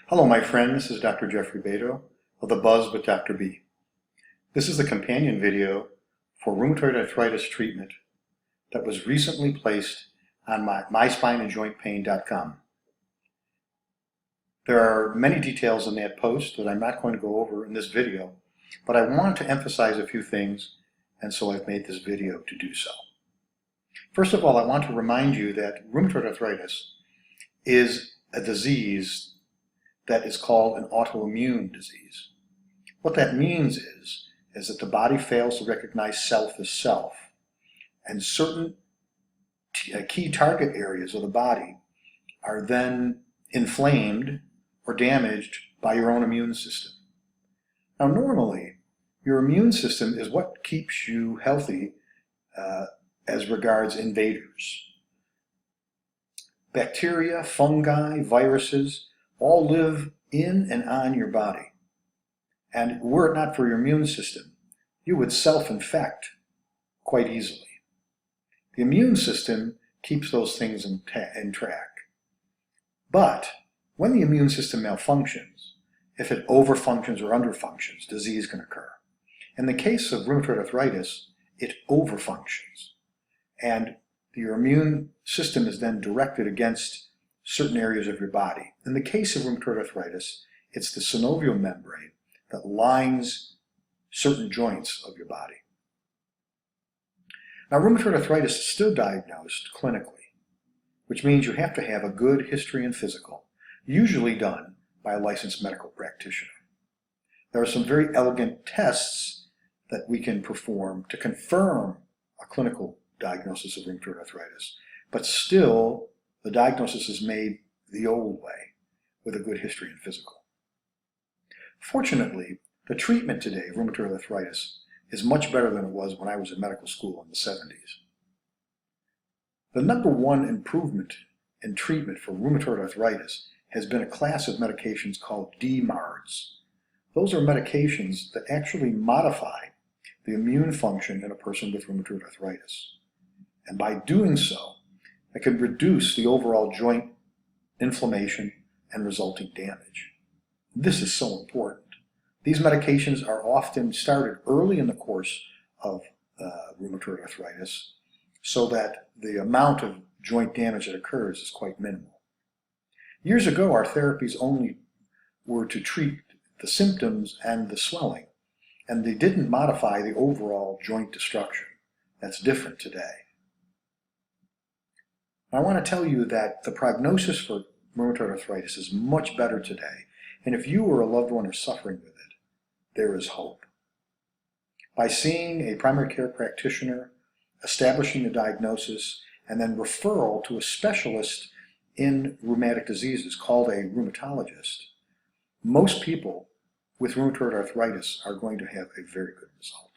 Hello, my friend. This is Dr. Jeffrey Beto of The Buzz with Dr. B. This is the companion video for rheumatoid arthritis treatment that was recently placed on myspineandjointpain.com. There are many details in that post that I'm not going to go over in this video, but I want to emphasize a few things, and so I've made this video to do so. First of all, I want to remind you that rheumatoid arthritis is a disease that is called an autoimmune disease. What that means is that the body fails to recognize self as self, and certain key target areas of the body are then inflamed or damaged by your own immune system. Now, normally, your immune system is what keeps you healthy as regards invaders. Bacteria, fungi, viruses all live in and on your body. And were it not for your immune system, you would self-infect quite easily. The immune system keeps those things in track. But when the immune system malfunctions, if it overfunctions or underfunctions, disease can occur. In the case of rheumatoid arthritis, it overfunctions. And your immune system is then directed against certain areas of your body. In the case of rheumatoid arthritis, it's the synovial membrane that lines certain joints of your body. Now, rheumatoid arthritis is still diagnosed clinically, which means you have to have a good history and physical, usually done by a licensed medical practitioner. There are some very elegant tests that we can perform to confirm a clinical diagnosis of rheumatoid arthritis, but still the diagnosis is made the old way, with a good history and physical. Fortunately, the treatment today of rheumatoid arthritis is much better than it was when I was in medical school in the 70s. The number one improvement in treatment for rheumatoid arthritis has been a class of medications called DMARDs. Those are medications that actually modify the immune function in a person with rheumatoid arthritis. And by doing so, it can reduce the overall joint inflammation and resulting damage. This is so important. These medications are often started early in the course of rheumatoid arthritis so that the amount of joint damage that occurs is quite minimal. Years ago, our therapies only were to treat the symptoms and the swelling, and they didn't modify the overall joint destruction. That's different today. I want to tell you that the prognosis for rheumatoid arthritis is much better today, and if you or a loved one are suffering with it, there is hope. By seeing a primary care practitioner, establishing a diagnosis, and then referral to a specialist in rheumatic diseases called a rheumatologist, most people with rheumatoid arthritis are going to have a very good result.